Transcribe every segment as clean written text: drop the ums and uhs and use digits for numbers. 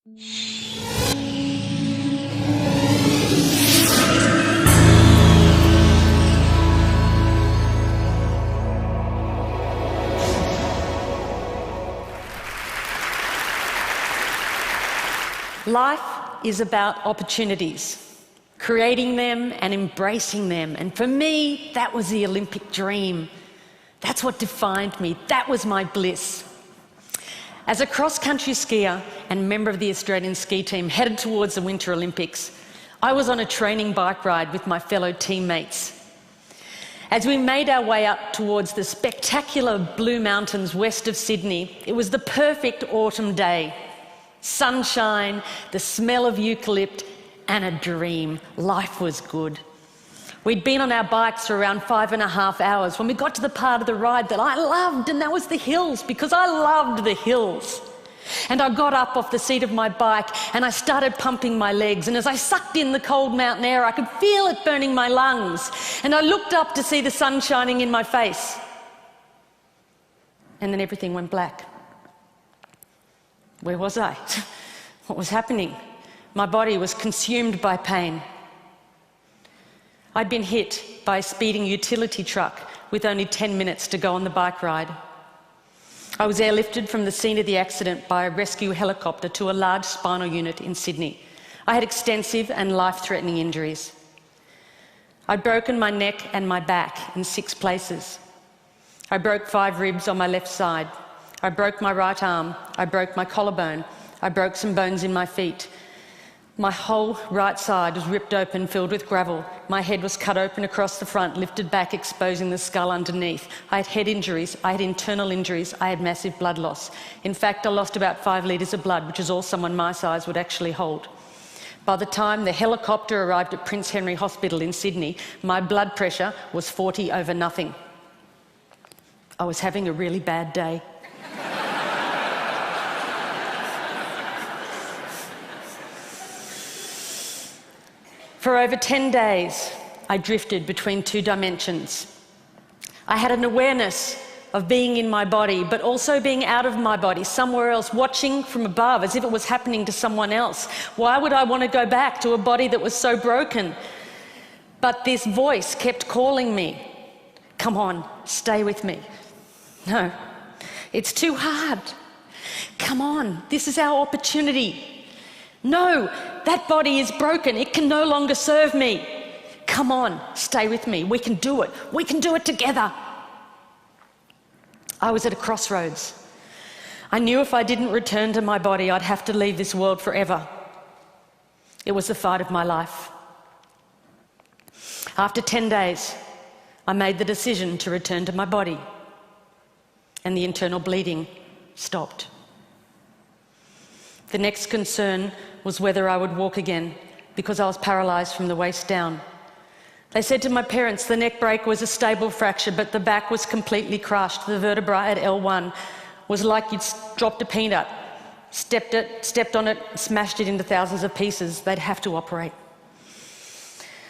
Life is about opportunities, creating them and embracing them. And for me, that was the Olympic dream. That's what defined me. That was my bliss. As a cross-country skier and member of the Australian ski team headed towards the Winter Olympics, I was on a training bike ride with my fellow teammates. As we made our way up towards the spectacular Blue Mountains west of Sydney, it was the perfect autumn day. Sunshine, the smell of eucalypt, and a dream. Life was good. We'd been on our bikes for around 5.5 hours when we got to the part of the ride that I loved, and that was the hills, because I loved the hills. And I got up off the seat of my bike and I started pumping my legs, and as I sucked in the cold mountain air, I could feel it burning my lungs. And I looked up to see the sun shining in my face. And then everything went black. Where was I? What was happening? My body was consumed by pain. I'd been hit by a speeding utility truck with only 10 minutes to go on the bike ride. I was airlifted from the scene of the accident by a rescue helicopter to a large spinal unit in Sydney. I had extensive and life-threatening injuries. I'd broken my neck and my back in 6 places. I broke 5 ribs on my left side. I broke my right arm. I broke my collarbone. I broke some bones in my feet. My whole right side was ripped open, filled with gravel. My head was cut open across the front, lifted back, exposing the skull underneath. I had head injuries. I had internal injuries. I had massive blood loss. In fact, I lost about 5 litres of blood, which is all someone my size would actually hold. By the time the helicopter arrived at Prince Henry Hospital in Sydney, my blood pressure was 40 over nothing. I was having a really bad day. For over 10 days, I drifted between 2 dimensions. I had an awareness of being in my body, but also being out of my body, somewhere else, watching from above as if it was happening to someone else. Why would I want to go back to a body that was so broken? But this voice kept calling me, come on, stay with me. No, it's too hard. Come on, this is our opportunity. No, that body is broken. It can no longer serve me. Come on, stay with me. We can do it. We can do it together. I was at a crossroads. I knew if I didn't return to my body, I'd have to leave this world forever. It was the fight of my life. After 10 days, I made the decision to return to my body, and the internal bleeding stopped. The next concern was whether I would walk again, because I was paralysed from the waist down. They said to my parents the neck break was a stable fracture, but the back was completely crushed. The vertebra at L1 was like you'd dropped a peanut, stepped on it, smashed it into thousands of pieces. They'd have to operate.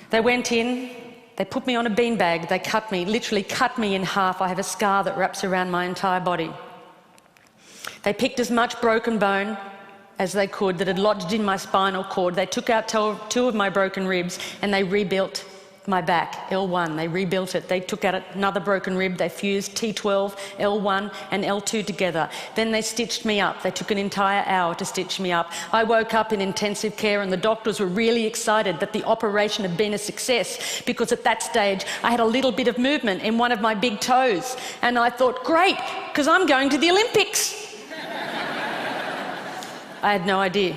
They went in, they put me on a beanbag, they cut me, literally cut me in half. I have a scar that wraps around my entire body. They picked as much broken bone as they could that had lodged in my spinal cord. They took out 2 of my broken ribs and they rebuilt my back, L1. They rebuilt it. They took out another broken rib. They fused T12, L1 and L2 together. Then they stitched me up. They took an entire hour to stitch me up. I woke up in intensive care and the doctors were really excited that the operation had been a success, because at that stage I had a little bit of movement in one of my big toes. And I thought, great, because I'm going to the Olympics. I had no idea.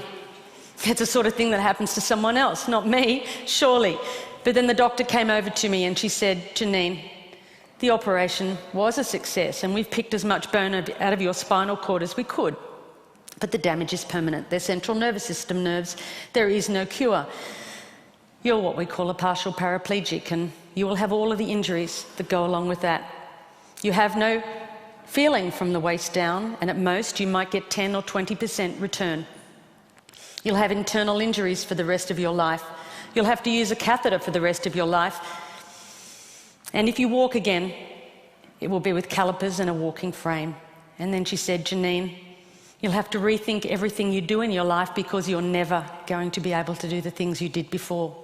It's the sort of thing that happens to someone else, not me, surely. But then the doctor came over to me and she said, Janine, the operation was a success and we've picked as much bone out of your spinal cord as we could. But the damage is permanent. They're central nervous system nerves. There is no cure. You're what we call a partial paraplegic, and you will have all of the injuries that go along with that. You have no feeling from the waist down, and at most you might get 10 or 20% return. You'll have internal injuries for the rest of your life. You'll have to use a catheter for the rest of your life. And if you walk again, it will be with calipers and a walking frame. And then she said, Janine, You'll have to rethink everything you do in your life because you're never going to be able to do the things you did before.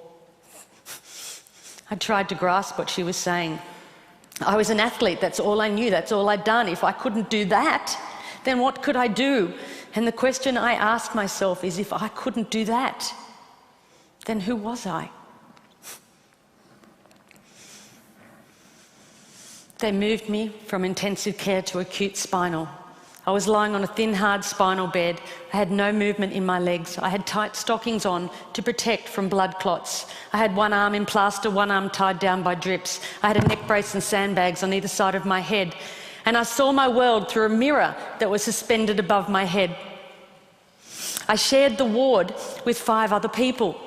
I tried to grasp what she was saying. I was an athlete, that's all I knew, that's all I'd done. If I couldn't do that, then what could I do? And the question I asked myself is, if I couldn't do that, then who was I? They moved me from intensive care to acute spinal. I was lying on a thin, hard spinal bed. I had no movement in my legs. I had tight stockings on to protect from blood clots. I had one arm in plaster, one arm tied down by drips. I had a neck brace and sandbags on either side of my head. And I saw my world through a mirror that was suspended above my head. I shared the ward with 5 other people.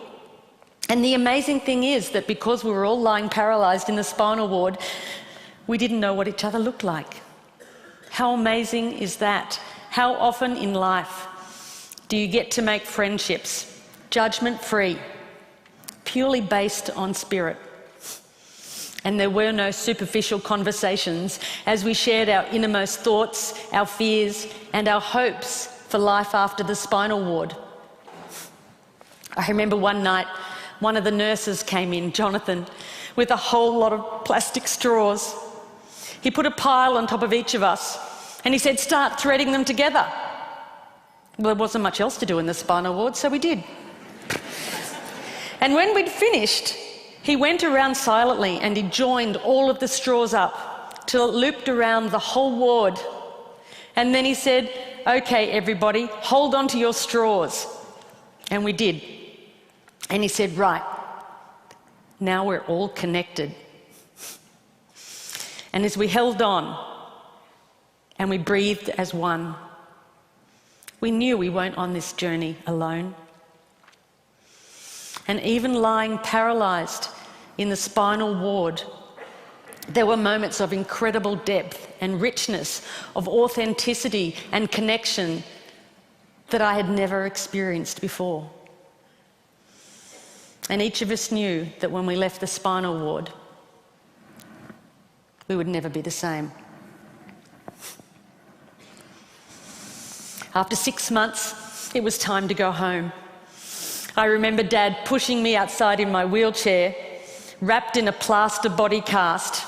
And the amazing thing is that because we were all lying paralysed in the spinal ward, we didn't know what each other looked like. How amazing is that? How often in life do you get to make friendships, judgment-free, purely based on spirit? And there were no superficial conversations as we shared our innermost thoughts, our fears, and our hopes for life after the spinal ward. I remember one night, one of the nurses came in, Jonathan, with a whole lot of plastic straws. He put a pile on top of each of us and he said, "Start threading them together." Well, there wasn't much else to do in the spinal ward, so we did. And when we'd finished, he went around silently and he joined all of the straws up till it looped around the whole ward. And then he said, "Okay, everybody, hold on to your straws." And we did. And he said, "Right, now we're all connected." And as we held on and we breathed as one, we knew we weren't on this journey alone. And even lying paralysed in the spinal ward, there were moments of incredible depth and richness, of authenticity and connection that I had never experienced before. And each of us knew that when we left the spinal ward, we would never be the same. After 6 months, it was time to go home. I remember Dad pushing me outside in my wheelchair, wrapped in a plaster body cast,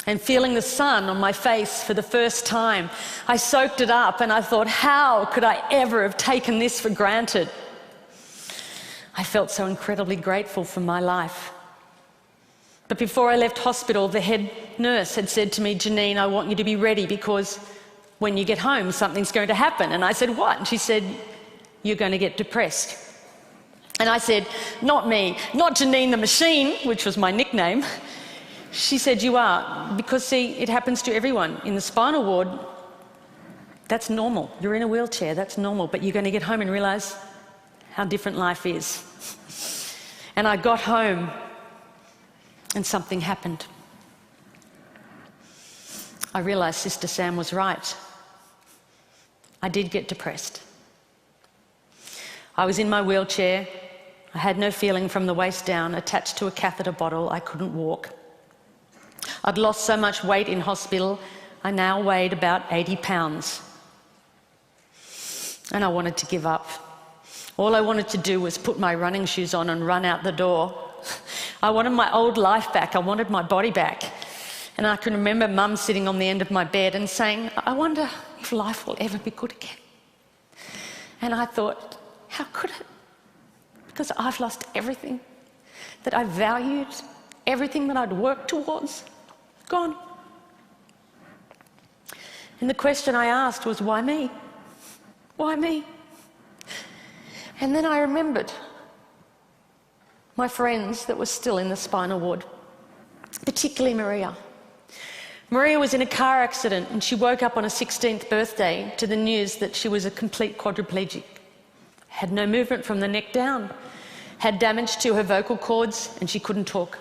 and feeling the sun on my face for the first time. I soaked it up and I thought, how could I ever have taken this for granted? I felt so incredibly grateful for my life. But before I left hospital, the head nurse had said to me, "Janine, I want you to be ready because when you get home, something's going to happen." And I said, "What?" And she said, "You're going to get depressed." And I said, "Not me, not Janine the Machine," which was my nickname. She said, "You are, because see, it happens to everyone. In the spinal ward, that's normal. You're in a wheelchair, that's normal, but you're going to get home and realise how different life is." And I got home and something happened. I realised Sister Sam was right. I did get depressed. I was in my wheelchair. I had no feeling from the waist down, attached to a catheter bottle. I couldn't walk. I'd lost so much weight in hospital, I now weighed about 80 pounds. And I wanted to give up. All I wanted to do was put my running shoes on and run out the door. I wanted my old life back. I wanted my body back. And I can remember Mum sitting on the end of my bed and saying, "I wonder if life will ever be good again." And I thought, how could it? Because I've lost everything that I valued, everything that I'd worked towards, gone. And the question I asked was, why me? Why me? And then I remembered my friends that were still in the spinal ward, particularly Maria. Maria was in a car accident and she woke up on her 16th birthday to the news that she was a complete quadriplegic. Had no movement from the neck down, had damage to her vocal cords and she couldn't talk.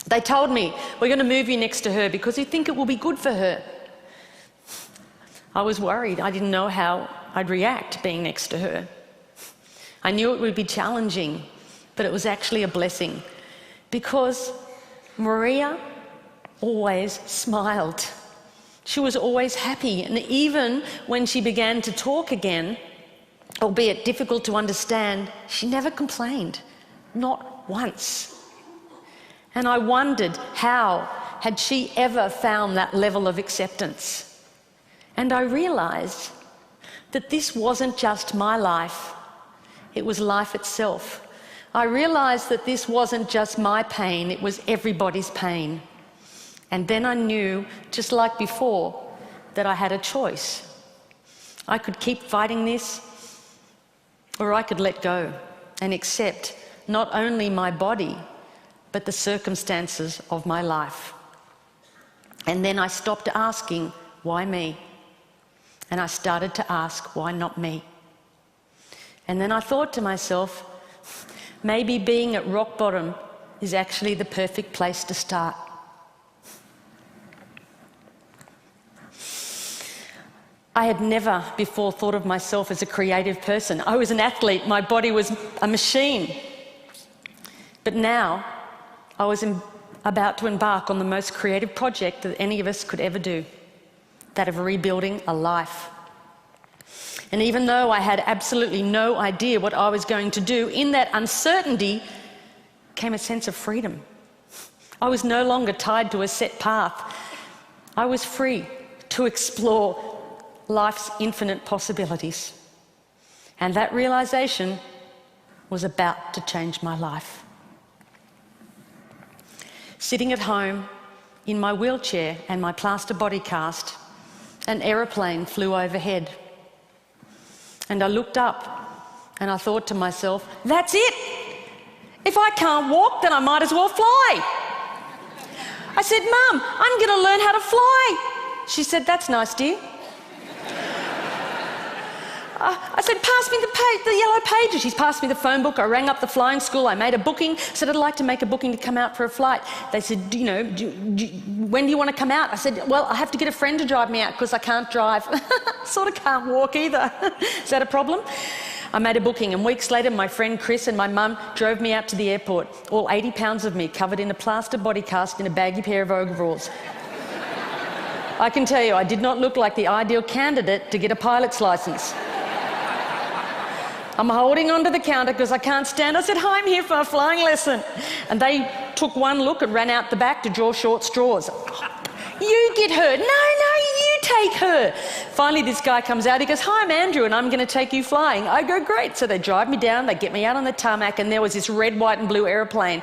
They told me, "We're going to move you next to her because we think it will be good for her." I was worried. I didn't know how I'd react being next to her. I knew it would be challenging, but it was actually a blessing because Maria always smiled. She was always happy, and even when she began to talk again, albeit difficult to understand, she never complained, not once. And I wondered, how had she ever found that level of acceptance? And I realised that this wasn't just my life, it was life itself. I realised that this wasn't just my pain, it was everybody's pain. And then I knew, just like before, that I had a choice. I could keep fighting this, or I could let go and accept not only my body, but the circumstances of my life. And then I stopped asking, why me? And I started to ask, why not me? And then I thought to myself, maybe being at rock bottom is actually the perfect place to start. I had never before thought of myself as a creative person. I was an athlete, my body was a machine. But now I was about to embark on the most creative project that any of us could ever do, that of rebuilding a life. And even though I had absolutely no idea what I was going to do, in that uncertainty came a sense of freedom. I was no longer tied to a set path. I was free to explore life's infinite possibilities. And that realisation was about to change my life. Sitting at home in my wheelchair and my plaster body cast, an aeroplane flew overhead. And I looked up and I thought to myself, that's it! If I can't walk, then I might as well fly. I said, Mum, I'm going to learn how to fly. She said, that's nice, dear. I said, pass me the yellow pages. She's passed me the phone book. I rang up the flying school. I made a booking. Said, I'd like to make a booking to come out for a flight. They said, when do you want to come out? I said, well, I have to get a friend to drive me out because I can't drive. Sort of can't walk either. Is that a problem? I made a booking, and weeks later my friend Chris and my mum drove me out to the airport, all 80 pounds of me covered in a plaster body cast in a baggy pair of overalls. I can tell you, I did not look like the ideal candidate to get a pilot's licence. I'm holding onto the counter because I can't stand. I said, hi, I'm here for a flying lesson. And they took one look and ran out the back to draw short straws. You get her. No, you take her. Finally, this guy comes out. He goes, hi, I'm Andrew, and I'm going to take you flying. I go, great. So they drive me down. They get me out on the tarmac, and there was this red, white, and blue aeroplane.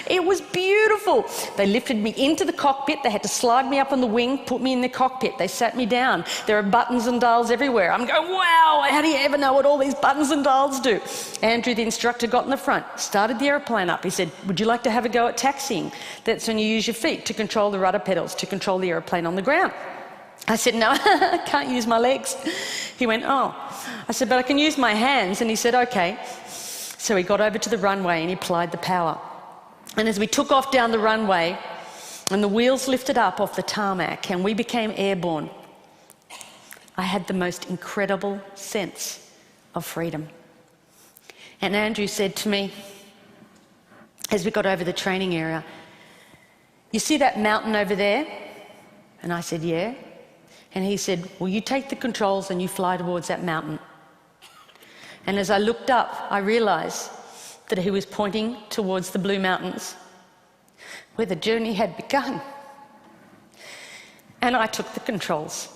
It was beautiful. They lifted me into the cockpit. They had to slide me up on the wing, put me in the cockpit. They sat me down. There are buttons and dials everywhere. I'm going, wow, how do you ever know what all these buttons and dials do? Andrew, the instructor, got in the front, started the aeroplane up. He said, would you like to have a go at taxiing? That's when you use your feet to control the rudder pedals, to control the aeroplane on the ground. I said, no, I can't use my legs. He went, oh. I said, but I can use my hands. And he said, okay. So he got over to the runway and he applied the power. And as we took off down the runway and the wheels lifted up off the tarmac and we became airborne, I had the most incredible sense of freedom. And Andrew said to me, as we got over the training area, you see that mountain over there? And I said, yeah. And he said, well, you take the controls and you fly towards that mountain. And as I looked up, I realised that he was pointing towards the Blue Mountains, where the journey had begun. And I took the controls,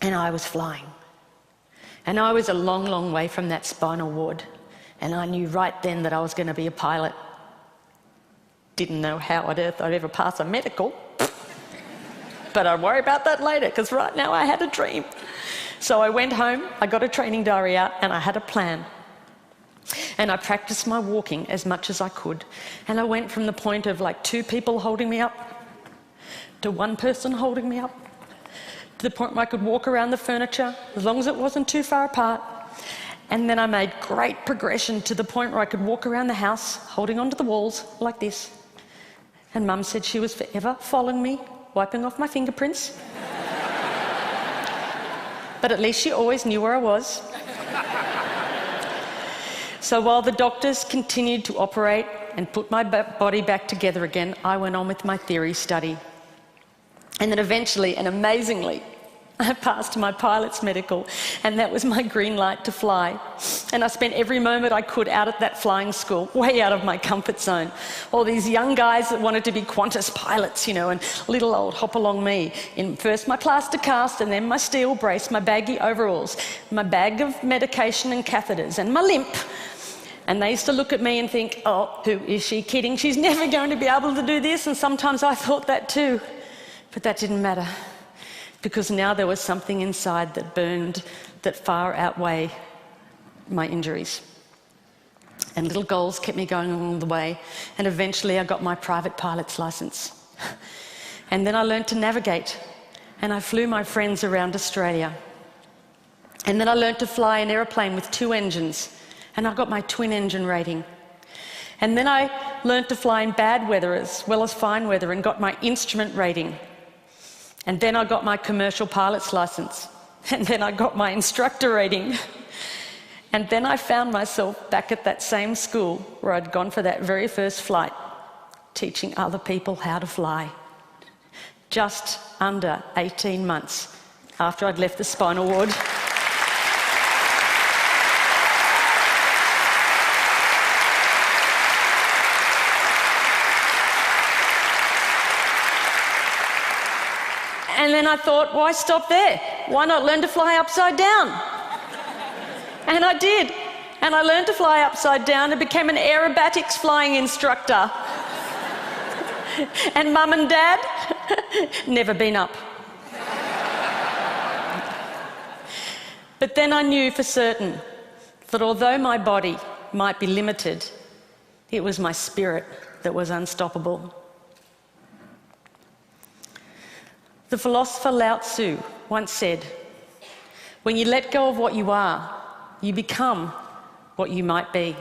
and I was flying. And I was a long, long way from that spinal ward, and I knew right then that I was going to be a pilot. Didn't know how on earth I'd ever pass a medical. But I'd worry about that later, because right now I had a dream. So I went home, I got a training diary out, and I had a plan. And I practiced my walking as much as I could. And I went from the point of like 2 people holding me up to 1 person holding me up, to the point where I could walk around the furniture, as long as it wasn't too far apart. And then I made great progression to the point where I could walk around the house, holding onto the walls like this. And Mum said she was forever following me, wiping off my fingerprints. But at least she always knew where I was. So while the doctors continued to operate and put my body back together again, I went on with my theory study. And then eventually and amazingly, I passed my pilot's medical, and that was my green light to fly. And I spent every moment I could out at that flying school, way out of my comfort zone. All these young guys that wanted to be Qantas pilots, and little old hop-along me, in first my plaster cast and then my steel brace, my baggy overalls, my bag of medication and catheters, and my limp. And they used to look at me and think, oh, who is she kidding? She's never going to be able to do this. And sometimes I thought that too. But that didn't matter, because now there was something inside that burned that far outweighed my injuries. And little goals kept me going along the way, and eventually I got my private pilot's license. And then I learned to navigate, and I flew my friends around Australia. And then I learned to fly an aeroplane with 2 engines, and I got my twin engine rating. And then I learned to fly in bad weather as well as fine weather and got my instrument rating. And then I got my commercial pilot's license. And then I got my instructor rating. And then I found myself back at that same school where I'd gone for that very first flight, teaching other people how to fly. Just under 18 months after I'd left the spinal ward. And then I thought, why stop there? Why not learn to fly upside down? And I did. And I learned to fly upside down and became an aerobatics flying instructor. And Mum and Dad, never been up. But then I knew for certain that although my body might be limited, it was my spirit that was unstoppable. The philosopher Lao Tzu once said, when you let go of what you are, you become what you might be.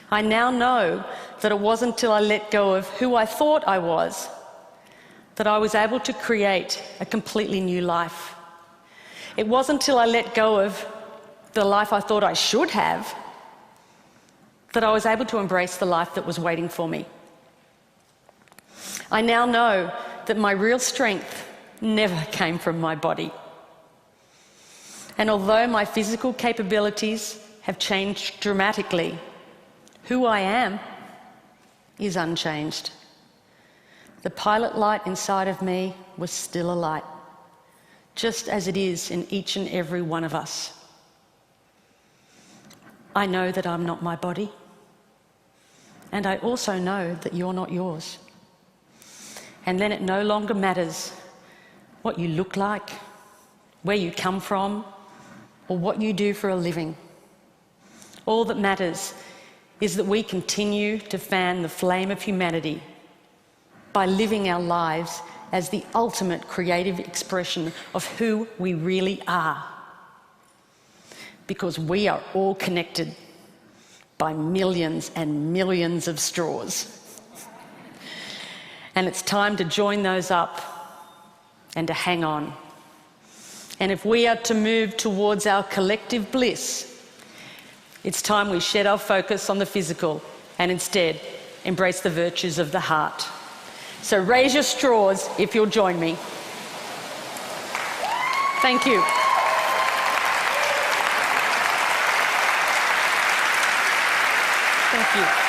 I now know that it wasn't until I let go of who I thought I was that I was able to create a completely new life. It wasn't until I let go of the life I thought I should have that I was able to embrace the life that was waiting for me. I now know that my real strength never came from my body. And although my physical capabilities have changed dramatically, who I am is unchanged. The pilot light inside of me was still a light, just as it is in each and every one of us. I know that I'm not my body, and I also know that you're not yours. And then it no longer matters what you look like, where you come from, or what you do for a living. All that matters is that we continue to fan the flame of humanity by living our lives as the ultimate creative expression of who we really are. Because we are all connected by millions and millions of straws. And it's time to join those up and to hang on. And if we are to move towards our collective bliss, it's time we shed our focus on the physical and instead embrace the virtues of the heart. So raise your straws if you'll join me. Thank you. Thank you.